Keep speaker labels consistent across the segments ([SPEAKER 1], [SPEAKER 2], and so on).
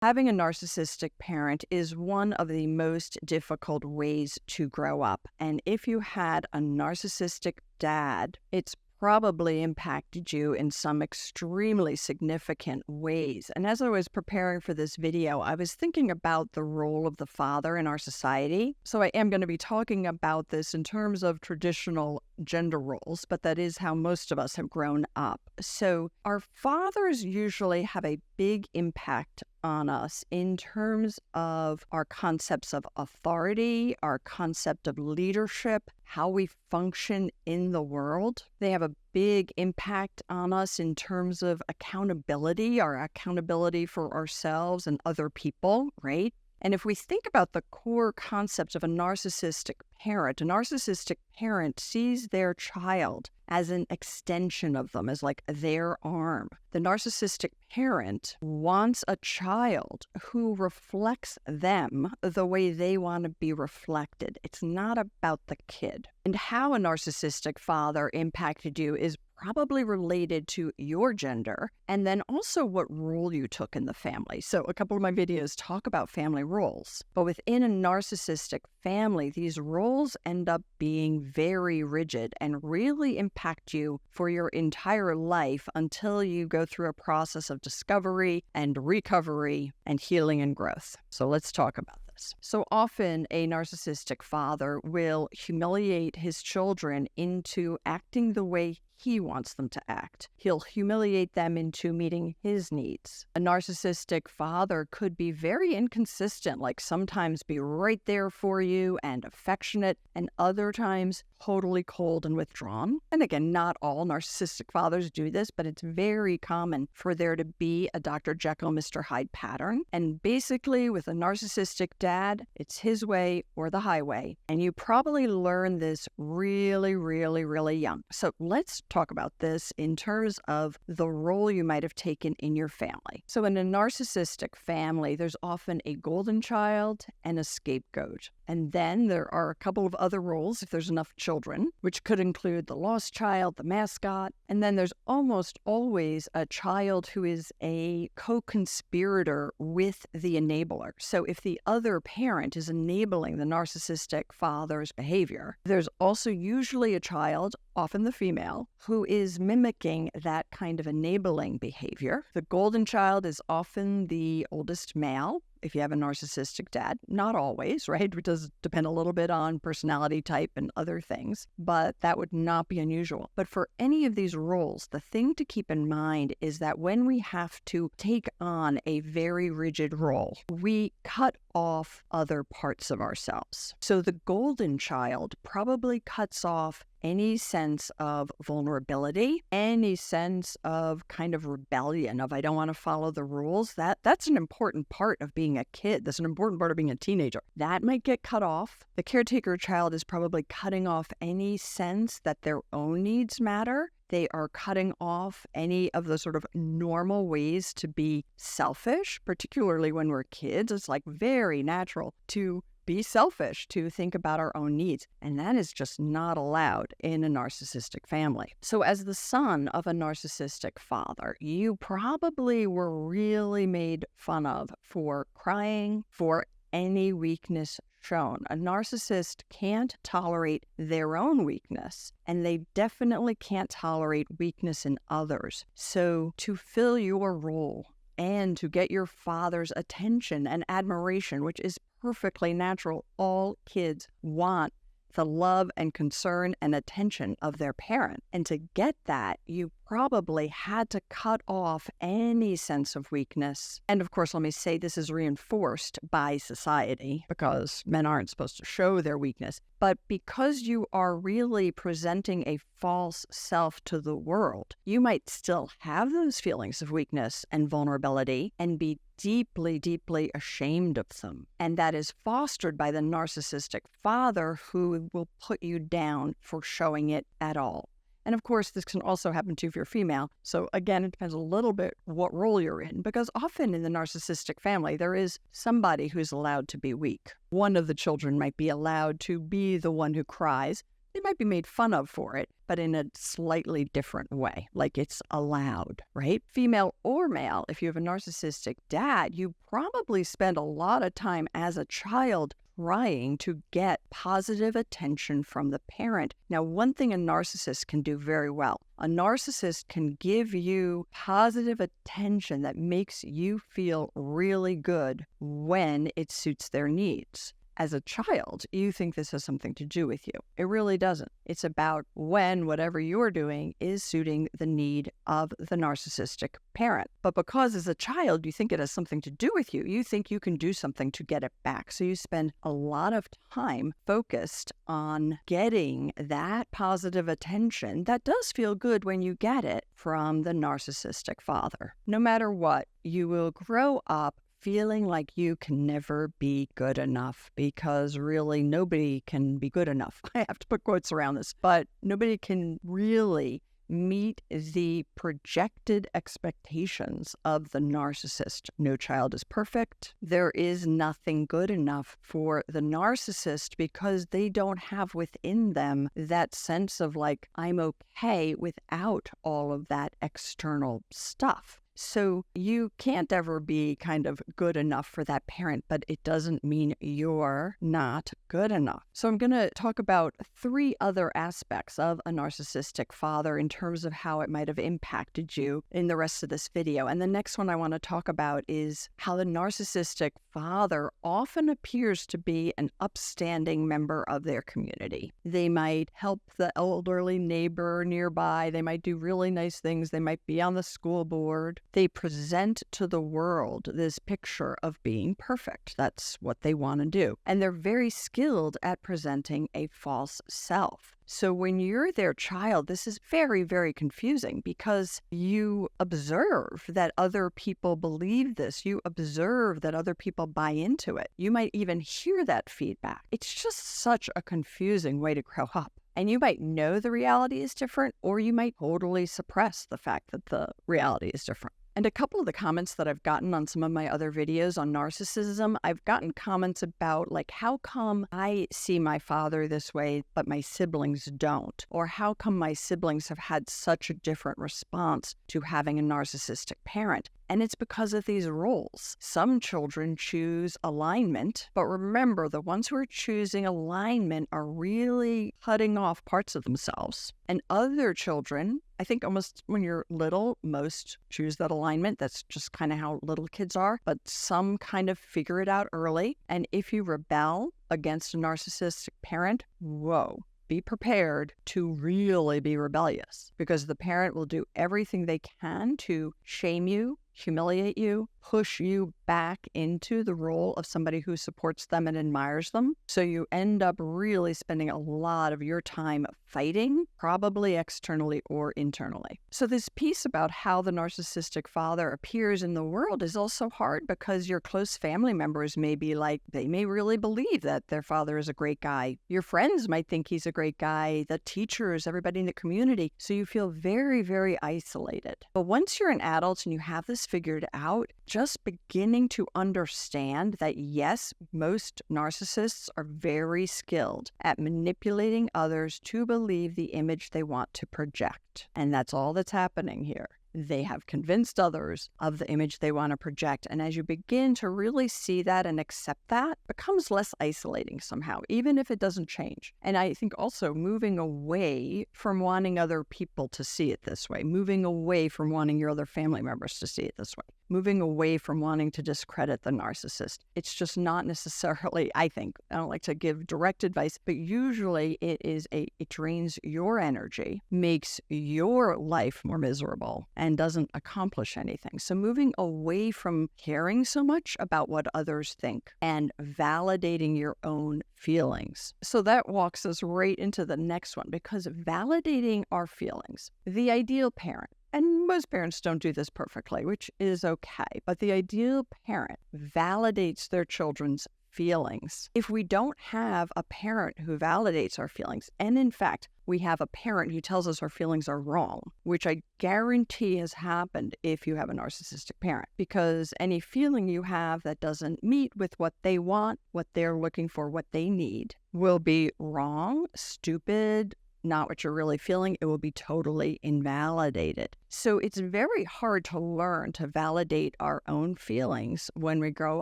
[SPEAKER 1] Having a narcissistic parent is one of the most difficult ways to grow up. And if you had a narcissistic dad, it's probably impacted you in some extremely significant ways. And as I was preparing for this video, I was thinking about the role of the father in our society. So I am going to be talking about this in terms of traditional gender roles, but that is how most of us have grown up. So our fathers usually have a big impact on us in terms of our concepts of authority, our concept of leadership, how we function in the world. They have a big impact on us in terms of accountability, our accountability for ourselves and other people, right? And if we think about the core concept of a narcissistic parent sees their child as an extension of them, as like their arm. The narcissistic parent wants a child who reflects them the way they want to be reflected. It's not about the kid. And how a narcissistic father impacted you is probably related to your gender, and then also what role you took in the family. So a couple of my videos talk about family roles, but within a narcissistic family, these roles end up being very rigid and really impact you for your entire life until you go through a process of discovery and recovery and healing and growth. So let's talk about this. So often a narcissistic father will humiliate his children into acting the way he wants them to act. He'll humiliate them into meeting his needs. A narcissistic father could be very inconsistent, like sometimes be right there for you and affectionate, and other times totally cold and withdrawn. And again, not all narcissistic fathers do this, but it's very common for there to be a Dr. Jekyll, Mr. Hyde pattern. And basically, with a narcissistic dad, it's his way or the highway. And you probably learn this really, really, really young. So let's talk about this in terms of the role you might have taken in your family. So in a narcissistic family, there's often a golden child and a scapegoat. And then there are a couple of other roles if there's enough children, which could include the lost child, the mascot. And then there's almost always a child who is a co-conspirator with the enabler. So if the other parent is enabling the narcissistic father's behavior, there's also usually a child, often the female, who is mimicking that kind of enabling behavior. The golden child is often the oldest male, if you have a narcissistic dad. Not always, right? It does depend a little bit on personality type and other things, but that would not be unusual. But for any of these roles, the thing to keep in mind is that when we have to take on a very rigid role, we cut off other parts of ourselves. So the golden child probably cuts off any sense of vulnerability, any sense of kind of rebellion of I don't want to follow the rules. That's an important part of being a kid. That's an important part of being a teenager. That might get cut off. The caretaker child is probably cutting off any sense that their own needs matter. They are cutting off any of the sort of normal ways to be selfish, particularly when we're kids. It's like very natural to be selfish, to think about our own needs. And that is just not allowed in a narcissistic family. So as the son of a narcissistic father, you probably were really made fun of for crying, for any weakness shown. A narcissist can't tolerate their own weakness, and they definitely can't tolerate weakness in others. So to fill your role and to get your father's attention and admiration, which is perfectly natural, all kids want the love and concern and attention of their parent. And to get that, you probably had to cut off any sense of weakness. And of course, let me say this is reinforced by society because men aren't supposed to show their weakness. But because you are really presenting a false self to the world, you might still have those feelings of weakness and vulnerability and be deeply, deeply ashamed of them. And that is fostered by the narcissistic father who will put you down for showing it at all. And of course, this can also happen to if you're female. So again, it depends a little bit what role you're in, because often in the narcissistic family, there is somebody who's allowed to be weak. One of the children might be allowed to be the one who cries, They might be made fun of for it, but in a slightly different way, like it's allowed, right? Female or male, if you have a narcissistic dad, you probably spend a lot of time as a child trying to get positive attention from the parent. Now, one thing a narcissist can do very well, a narcissist can give you positive attention that makes you feel really good when it suits their needs. As a child, you think this has something to do with you. It really doesn't. It's about when whatever you're doing is suiting the need of the narcissistic parent. But because as a child, you think it has something to do with you, you think you can do something to get it back. So you spend a lot of time focused on getting that positive attention that does feel good when you get it from the narcissistic father. No matter what, you will grow up feeling like you can never be good enough, because really nobody can be good enough. I have to put quotes around this, but nobody can really meet the projected expectations of the narcissist. No child is perfect. There is nothing good enough for the narcissist because they don't have within them that sense of like, I'm okay without all of that external stuff. So you can't ever be kind of good enough for that parent, but it doesn't mean you're not good enough. So I'm going to talk about 3 other aspects of a narcissistic father in terms of how it might have impacted you in the rest of this video. And the next one I want to talk about is how the narcissistic father often appears to be an upstanding member of their community. They might help the elderly neighbor nearby. They might do really nice things. They might be on the school board. They present to the world this picture of being perfect. That's what they want to do. And they're very skilled at presenting a false self. So when you're their child, this is very, very confusing because you observe that other people believe this. You observe that other people buy into it. You might even hear that feedback. It's just such a confusing way to grow up. And you might know the reality is different, or you might totally suppress the fact that the reality is different. And a couple of the comments that I've gotten on some of my other videos on narcissism, I've gotten comments about like, how come I see my father this way, but my siblings don't? Or how come my siblings have had such a different response to having a narcissistic parent? And it's because of these roles. Some children choose alignment, but remember, the ones who are choosing alignment are really cutting off parts of themselves. And other children, I think almost when you're little, most choose that alignment. That's just kind of how little kids are. But some kind of figure it out early. And if you rebel against a narcissistic parent, whoa. Be prepared to really be rebellious, because the parent will do everything they can to shame you, humiliate you, push you back into the role of somebody who supports them and admires them. So you end up really spending a lot of your time fighting, probably externally or internally. So this piece about how the narcissistic father appears in the world is also hard, because your close family members may be like, they may really believe that their father is a great guy. Your friends might think he's a great guy, the teachers, everybody in the community. So you feel very, very isolated. But once you're an adult and you have this figured out, just beginning to understand that yes, most narcissists are very skilled at manipulating others to believe the image they want to project. And that's all that's happening here. They have convinced others of the image they want to project. And as you begin to really see that and accept that, it becomes less isolating somehow, even if it doesn't change. And I think also moving away from wanting other people to see it this way, moving away from wanting your other family members to see it this way, moving away from wanting to discredit the narcissist. It's just not necessarily, I think, I don't like to give direct advice, but usually it drains your energy, makes your life more miserable, and doesn't accomplish anything. So moving away from caring so much about what others think and validating your own feelings. So that walks us right into the next one, because validating our feelings, the ideal parent, and most parents don't do this perfectly, which is okay, but the ideal parent validates their children's feelings. If we don't have a parent who validates our feelings, and in fact, we have a parent who tells us our feelings are wrong, which I guarantee has happened if you have a narcissistic parent, because any feeling you have that doesn't meet with what they want, what they're looking for, what they need, will be wrong, stupid, not what you're really feeling. It will be totally invalidated. So it's very hard to learn to validate our own feelings when we grow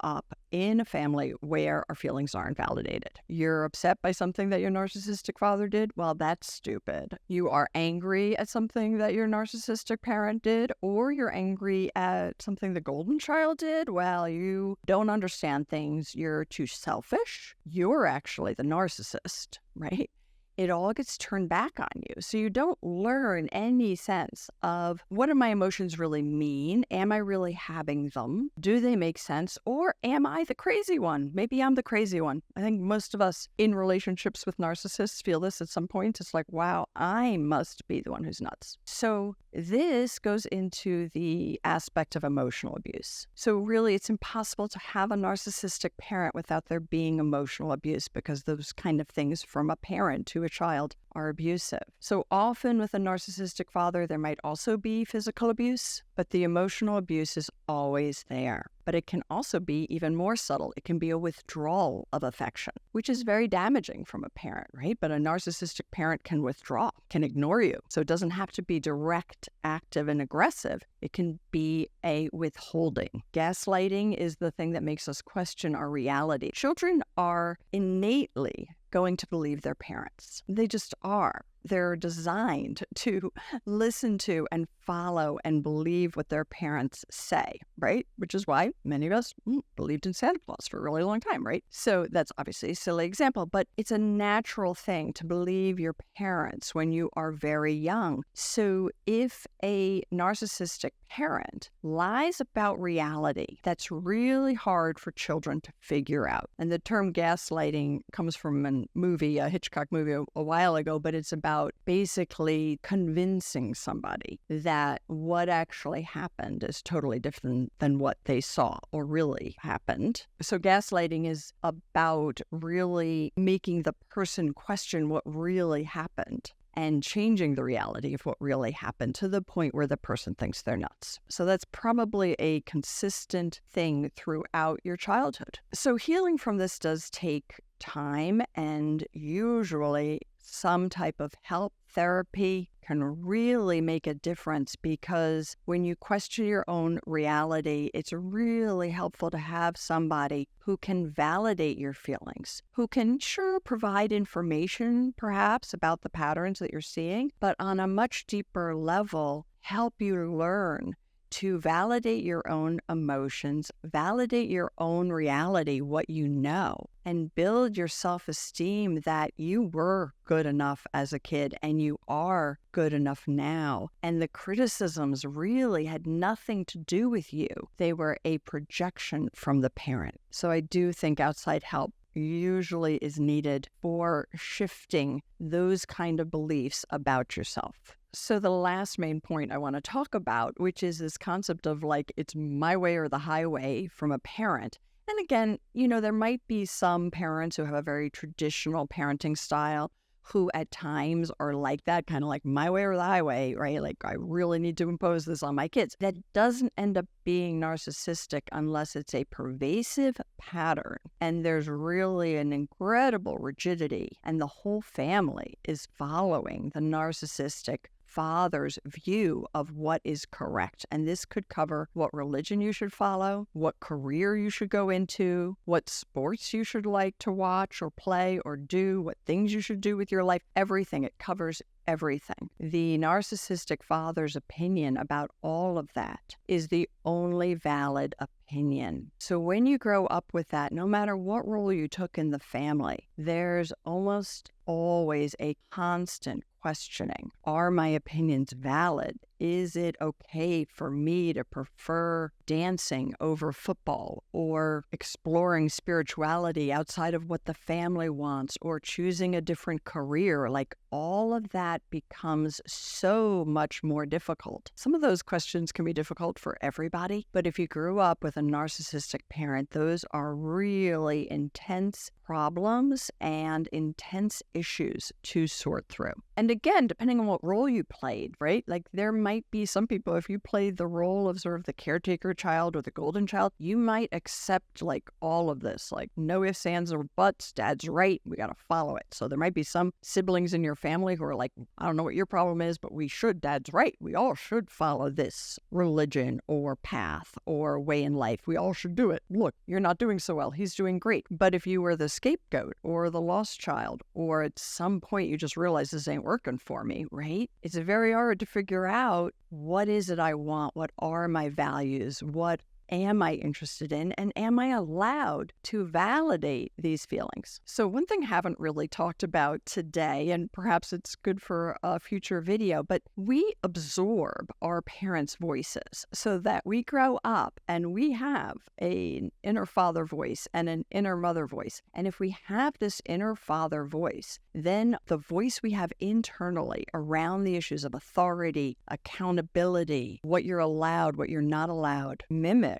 [SPEAKER 1] up in a family where our feelings aren't validated. You're upset by something that your narcissistic father did? Well, that's stupid. You are angry at something that your narcissistic parent did, or you're angry at something the golden child did? Well, you don't understand things. You're too selfish. You're actually the narcissist, right? It all gets turned back on you. So you don't learn any sense of what do my emotions really mean? Am I really having them? Do they make sense? Or am I the crazy one? Maybe I'm the crazy one. I think most of us in relationships with narcissists feel this at some point. It's like, wow, I must be the one who's nuts. So this goes into the aspect of emotional abuse. So really, it's impossible to have a narcissistic parent without there being emotional abuse, because those kind of things from a parent to a child are abusive. So often with a narcissistic father, there might also be physical abuse, but the emotional abuse is always there. But it can also be even more subtle. It can be a withdrawal of affection, which is very damaging from a parent, right? But a narcissistic parent can withdraw, can ignore you. So it doesn't have to be direct, active, and aggressive. It can be a withholding. Gaslighting is the thing that makes us question our reality. Children are innately going to believe their parents. They just are. They're designed to listen to and follow and believe what their parents say, right? Which is why many of us believed in Santa Claus for a really long time, right? So that's obviously a silly example, but it's a natural thing to believe your parents when you are very young. So if a narcissistic parent lies about reality, that's really hard for children to figure out. And the term gaslighting comes from a movie, a Hitchcock movie a while ago, but it's about basically convincing somebody that what actually happened is totally different than what they saw or really happened. So gaslighting is about really making the person question what really happened and changing the reality of what really happened to the point where the person thinks they're nuts. So that's probably a consistent thing throughout your childhood. So healing from this does take time, and usually some type of help, therapy can really make a difference, because when you question your own reality, it's really helpful to have somebody who can validate your feelings, who can sure provide information perhaps about the patterns that you're seeing, but on a much deeper level, help you learn to validate your own emotions, validate your own reality, what you know, and build your self-esteem that you were good enough as a kid and you are good enough now. And the criticisms really had nothing to do with you. They were a projection from the parent. So I do think outside help usually is needed for shifting those kind of beliefs about yourself. So the last main point I want to talk about, which is this concept of like, it's my way or the highway from a parent. And again, there might be some parents who have a very traditional parenting style who at times are like that, kind of like my way or the highway, right? Like, I really need to impose this on my kids. That doesn't end up being narcissistic unless it's a pervasive pattern and there's really an incredible rigidity and the whole family is following the narcissistic father's view of what is correct. And this could cover what religion you should follow, what career you should go into, what sports you should like to watch or play or do, what things you should do with your life, everything. It covers everything. The narcissistic father's opinion about all of that is the only valid opinion. So when you grow up with that, no matter what role you took in the family, there's almost always a constant questioning. Are my opinions valid? Is it okay for me to prefer dancing over football, or exploring spirituality outside of what the family wants, or choosing a different career, like all of that becomes so much more difficult. Some of those questions can be difficult for everybody, but if you grew up with a narcissistic parent, those are really intense problems and intense issues to sort through. And again, depending on what role you played, right? Like there might be some people, if you played the role of sort of the caretaker child or the golden child, you might accept like all of this, like no ifs, ands, or buts, dad's right, we got to follow it. So there might be some siblings in your family who are like, I don't know what your problem is, but we should, dad's right. We all should follow this religion or path or way in life. We all should do it. Look, you're not doing so well. He's doing great. But if you were the scapegoat or the lost child, or at some point you just realize this ain't working for me, right? It's very hard to figure out, what is it I want? What are my values? What am I interested in? And am I allowed to validate these feelings? So one thing I haven't really talked about today, and perhaps it's good for a future video, but we absorb our parents' voices so that we grow up and we have an inner father voice and an inner mother voice. And if we have this inner father voice, then the voice we have internally around the issues of authority, accountability, what you're allowed, what you're not allowed, mimics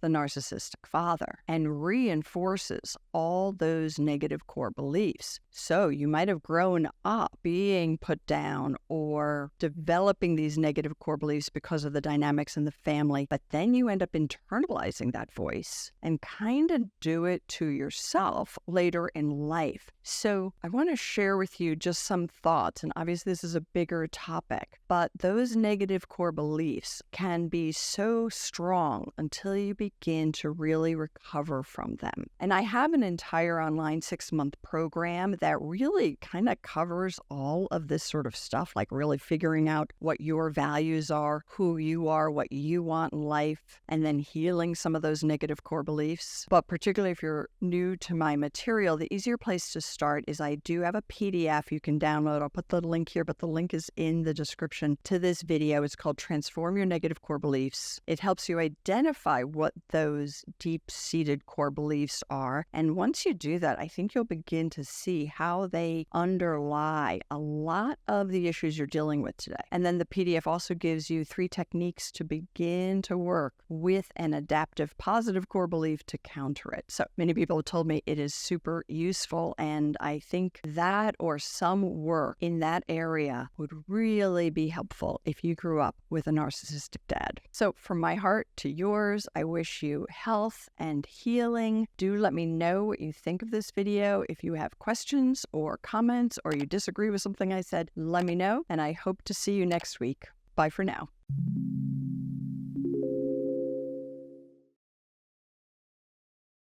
[SPEAKER 1] the narcissistic father and reinforces all those negative core beliefs. So you might have grown up being put down or developing these negative core beliefs because of the dynamics in the family, but then you end up internalizing that voice and kind of do it to yourself later in life. So I want to share with you just some thoughts, and obviously this is a bigger topic, but those negative core beliefs can be so strong until you begin to really recover from them. And I have an entire online 6-month program that really kind of covers all of this sort of stuff, like really figuring out what your values are, who you are, what you want in life, and then healing some of those negative core beliefs. But particularly if you're new to my material, the easier place to start is I do have a PDF you can download. I'll put the link here, but the link is in the description to this video. It's called Transform Your Negative Core Beliefs. It helps you identify what those deep-seated core beliefs are. And once you do that, I think you'll begin to see how they underlie a lot of the issues you're dealing with today. And then the PDF also gives you 3 techniques to begin to work with an adaptive positive core belief to counter it. So many people have told me it is super useful, and I think that or some work in that area would really be helpful if you grew up with a narcissistic dad. So from my heart to yours, I wish you health and healing. Do let me know what you think of this video. If you have questions or comments or you disagree with something I said, let me know, and I hope to see you next week. Bye for now.